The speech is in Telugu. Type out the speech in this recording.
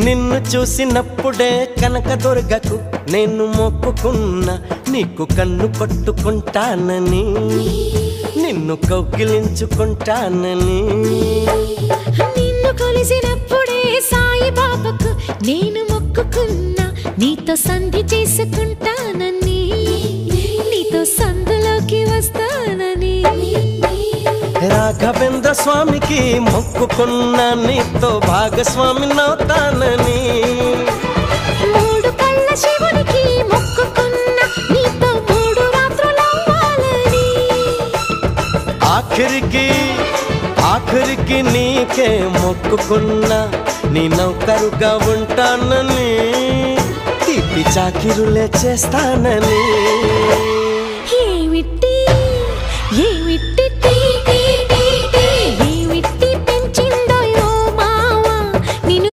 నిన్ను చూసినప్పుడే కనకదుర్గకు నేను మొక్కుకున్నా నీకు కన్ను పట్టుకుంటానని నిన్ను కౌగిలించుకుంటానని నిన్ను కొలిసినప్పుడే సాయిబాబాకు నేను మొక్కుకున్నా నీతో సంధి చేసుకుంటానని నీతో సందులోకి వస్తానని రాఘవేంద్ర స్వామికి మొక్కుకున్నా నీతో భాగస్వామినవుతానని మూడు కళ్ళ శివునికి మొక్కుకున్నా నీతో 3 రాత్రులవ్వాలని ఆఖరికి నీకే మొక్కుకున్నా నీ నౌకరుగా ఉంటానని తీపి చాకిరులే చేస్తానని